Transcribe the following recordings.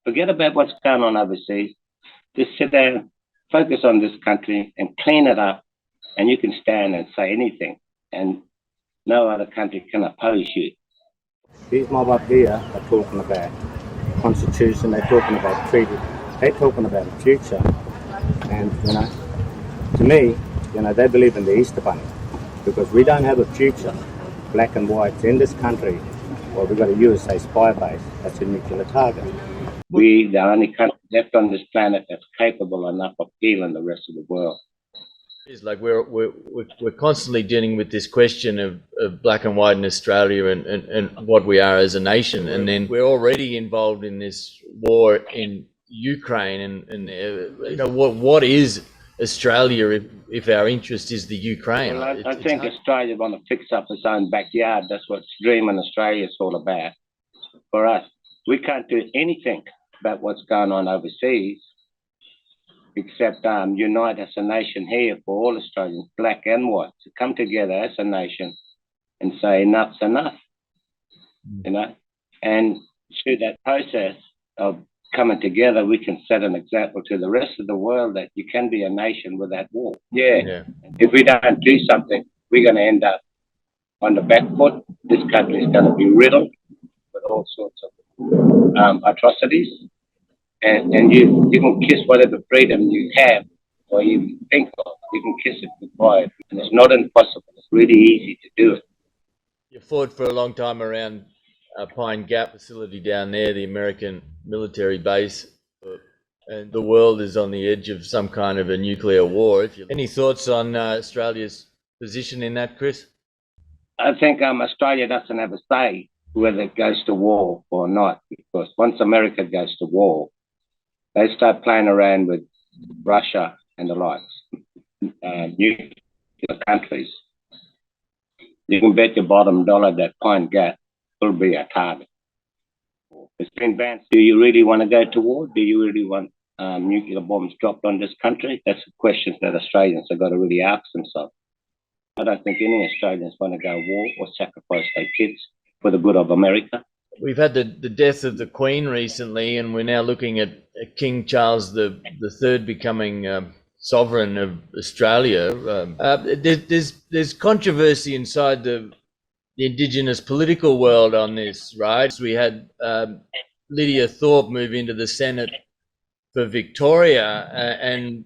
Forget about what's going on overseas. Just sit down, focus on this country and clean it up, and you can stand and say anything, and no other country can oppose you. These mob up here are talking about constitution, they're talking about treaty, they're talking about the future. And, to me, they believe in the Easter Bunny because we don't have a future, black and white, in this country. Well, we've got a USA spy base that's a nuclear target. We're the only country left on this planet that's capable enough of healing the rest of the world. It's like we're constantly dealing with this question of black and white in Australia and what we are as a nation, and then we're already involved in this war in Ukraine, and what is Australia if our interest is the Ukraine? Well, I think Australia want to fix up its own backyard. That's what Dreaming Australia is all about. For us, we can't do anything about what's going on overseas, except unite as a nation here for all Australians, black and white, to come together as a nation and say enough's enough, and through that process of coming together, we can set an example to the rest of the world that you can be a nation without war. Yeah. If we don't do something, we're going to end up on the back foot. This country is going to be riddled with all sorts of atrocities. And you can kiss whatever freedom you have or you think of. You can kiss it goodbye. And it's not impossible. It's really easy to do it. You fought for a long time around Pine Gap facility down there, the American military base, and the world is on the edge of some kind of a nuclear war. Any thoughts on Australia's position in that, Chris? I think Australia doesn't have a say whether it goes to war or not, because once America goes to war, they start playing around with Russia and the likes, nuclear countries. You can bet your bottom dollar that Pine Gap will be a target. It's been banned. Do you really want to go to war? Do you really want nuclear bombs dropped on this country? That's a question that Australians have got to really ask themselves. I don't think any Australians want to go to war or sacrifice their kids for the good of America. We've had the death of the Queen recently, and we're now looking at King Charles the Third becoming sovereign of Australia. There's controversy inside the Indigenous political world on this, right? So we had Lydia Thorpe move into the Senate for Victoria, and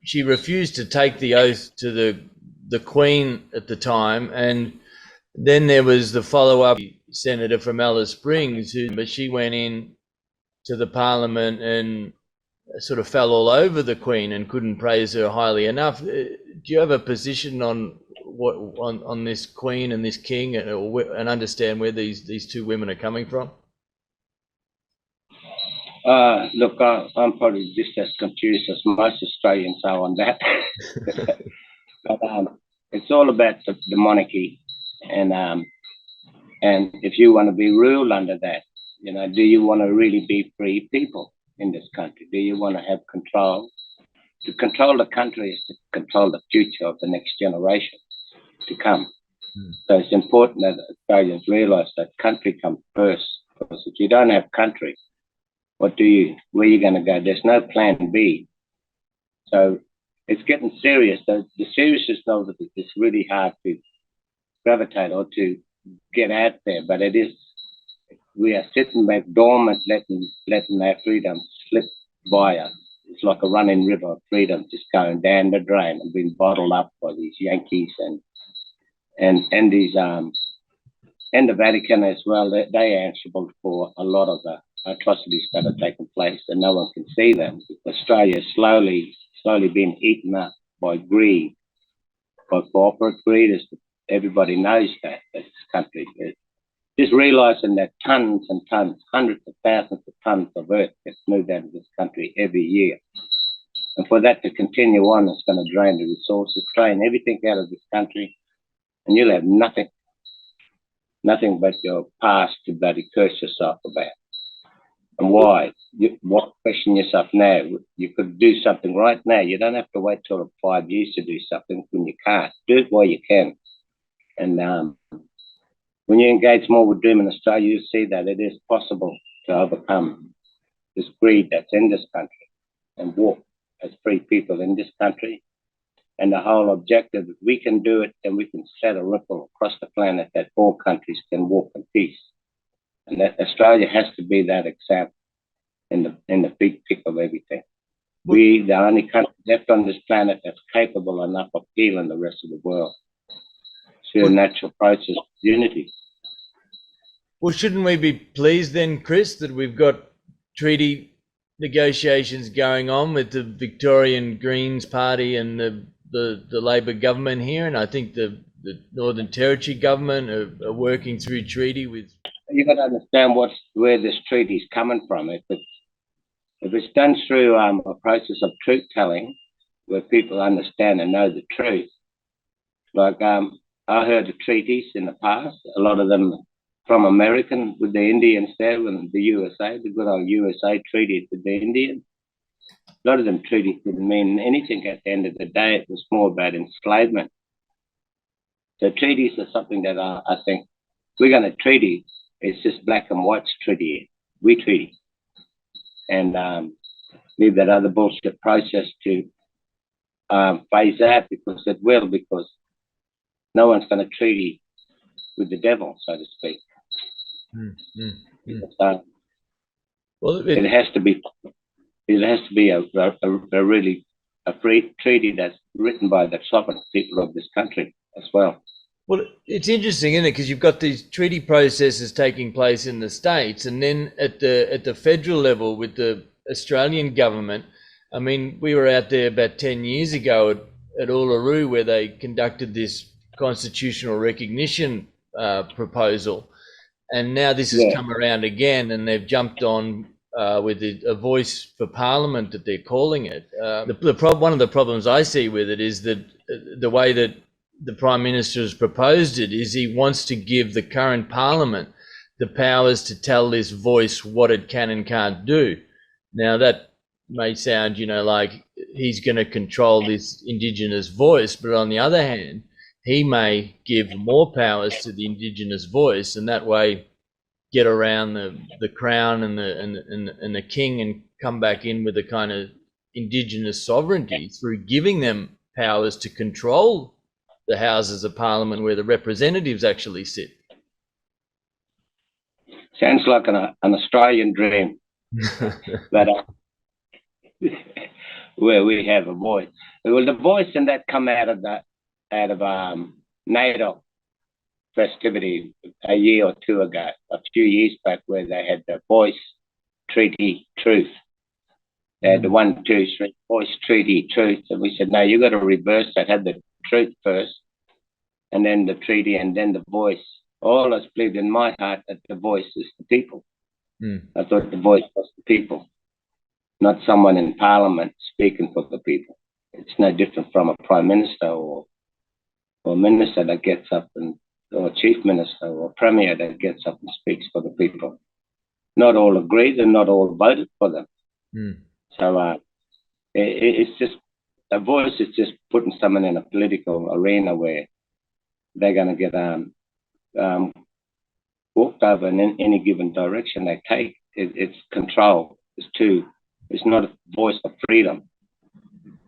she refused to take the oath to the Queen at the time, and then there was the follow-up senator from Alice Springs, but she went in to the Parliament and sort of fell all over the Queen and couldn't praise her highly enough. Do you have a position on on this Queen and this King, and understand where these two women are coming from? Look, I'm probably just as confused as most Australians are on that. But it's all about the monarchy, and if you want to be ruled under that, do you want to really be free people in this country? Do you want to have control? To control the country is to control the future of the next generation to come. So it's important that Australians realise that country comes first, because if you don't have country, where are you going to go? There's no plan B. So it's getting serious. The seriousness of it is really hard to gravitate or to get out there, but it is. We are sitting back dormant, letting our freedom slip by us. It's like a running river of freedom just going down the drain and being bottled up by these Yankees and these and the Vatican as well. They are answerable for a lot of the atrocities that are taking place, and no one can see them. Australia is slowly being eaten up by greed, by corporate greed. Everybody knows that this country is. Just realising that tons and tons, hundreds of thousands of tons of earth gets moved out of this country every year. And for that to continue on, it's going to drain the resources, drain everything out of this country, and you'll have nothing but your past to bloody curse yourself about. And why? What question yourself now? You could do something right now. You don't have to wait till 5 years to do something when you can't. Do it while you can. And when you engage more with Dreaming Australia, you see that it is possible to overcome this greed that's in this country and walk as free people in this country. And the whole objective, if we can do it, then we can set a ripple across the planet that all countries can walk in peace. And that Australia has to be that example in the big pick of everything. We, the only country left on this planet that's capable enough of healing the rest of the world through a natural process of unity. Well, shouldn't we be pleased then, Chris, that we've got treaty negotiations going on with the Victorian Greens Party and the Labor government here? And I think the Northern Territory government are working through treaty with... You've got to understand where this treaty is coming from. If it's done through a process of truth-telling, where people understand and know the truth, like I heard the treaties in the past, a lot of them from American with the Indians there, with the USA, the good old USA treaties with the Indians. A lot of them treaties didn't mean anything at the end of the day. It was more about enslavement. So treaties are something that I think we're going to treaty. It's just black and white's treaty. We treaty. And leave that other bullshit process to phase out, because it will, because no one's going to treaty with the devil, so to speak. So Well, it has to be a really free treaty that's written by the sovereign people of this country as well. Well, it's interesting, isn't it? Because you've got these treaty processes taking place in the States, and then at the federal level with the Australian government. I mean, we were out there about 10 years ago at Uluru, where they conducted this constitutional recognition proposal, and now this has come around again, and they've jumped on with a voice for Parliament that they're calling it. One of the problems I see with it is that the way that the Prime Minister has proposed it is he wants to give the current Parliament the powers to tell this voice what it can and can't do. Now, that may sound, like he's going to control this Indigenous voice, but on the other hand, he may give more powers to the Indigenous voice, and that way get around the Crown and the King and come back in with a kind of Indigenous sovereignty through giving them powers to control the Houses of Parliament where the representatives actually sit. Sounds like an Australian dream, but where we have a voice. Well, the voice and that come out of NATO festivity a year or two ago, a few years back, where they had the voice, treaty, truth. They had the 1, 2, 3, voice, treaty, truth, and we said, no, you got to reverse that. Have the truth first, and then the treaty, and then the voice. All us believed in my heart that the voice is the people. I thought the voice was the people, not someone in Parliament speaking for the people. It's no different from a Prime Minister or minister that gets up, or Chief Minister or Premier that gets up and speaks for the people. Not all agreed and not all voted for them. So it's just, a voice is just putting someone in a political arena where they're going to get walked over in any given direction they take. It's control. It's not a voice of freedom.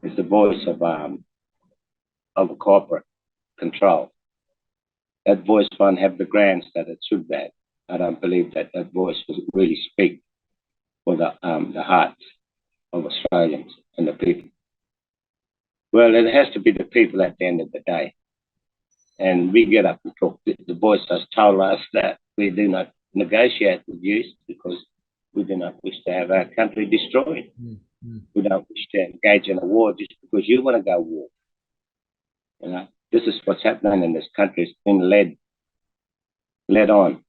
It's the voice of a corporate control. That voice won't have the grants that it should have. I don't believe that voice will really speak for the hearts of Australians and the people. Well, it has to be the people at the end of the day. And we get up and talk. The voice has told us that we do not negotiate with you because we do not wish to have our country destroyed. We don't wish to engage in a war just because you want to go war. This is what's happening in this country. It's been led on.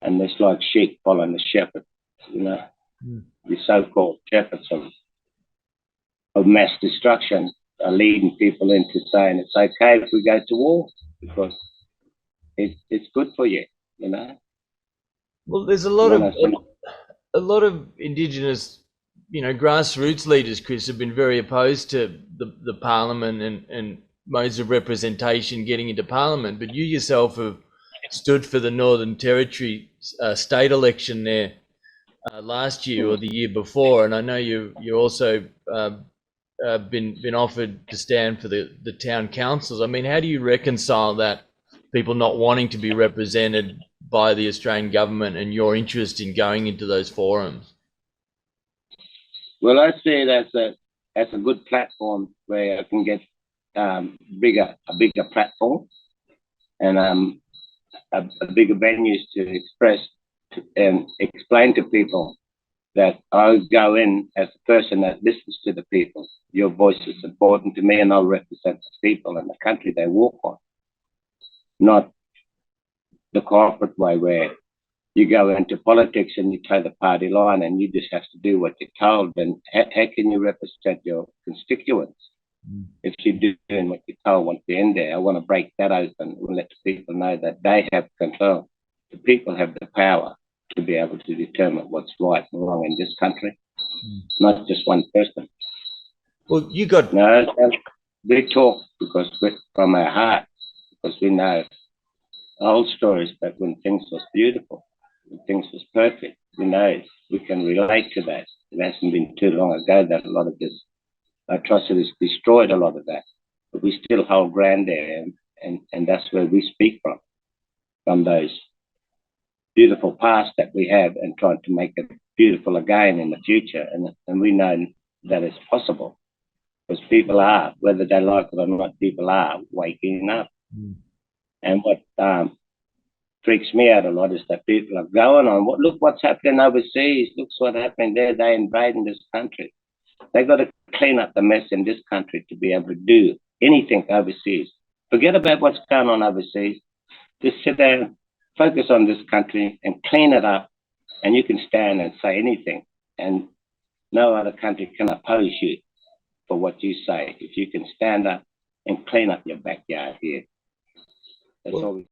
And it's like sheep following the shepherd, The so-called shepherds of mass destruction are leading people into saying it's okay if we go to war because it's good for you, Well, there's a lot of Indigenous, grassroots leaders, Chris, have been very opposed to the Parliament and modes of representation getting into Parliament. But you yourself have stood for the Northern Territory state election there last year or the year before, and I know you also been offered to stand for the town councils. I mean, how do you reconcile that, people not wanting to be represented by the Australian government and your interest in going into those forums? Well, I see it as a good platform where I can get a bigger platform and a bigger venues to express and explain to people that I'll go in as a person that listens to the people. Your voice is important to me, and I'll represent the people and the country they walk on, not the corporate way where you go into politics and you toe the party line and you just have to do what you're told. Then how can you represent your constituents if you're doing what you're told once you're in there? I want to break that open and let the people know that they have control. The people have the power to be able to determine what's right and wrong in this country, not just one person. Well, you got we talk because we're from our heart, because we know old stories back when things was beautiful, when things was perfect. We know we can relate to that. It hasn't been too long ago that a lot of this atrocities destroyed a lot of that, but we still hold ground there, and that's where we speak from those beautiful past that we have, and trying to make it beautiful again in the future. And we know that it's possible because people are, whether they like it or not, people are waking up. And what freaks me out a lot is that people are going on, look what's happening overseas, look what's happening there, they're invading this country. They've got to clean up the mess in this country to be able to do anything overseas. Forget about what's going on overseas. Just sit there, focus on this country and clean it up, and you can stand and say anything, and no other country can oppose you for what you say if you can stand up and clean up your backyard here. That's all we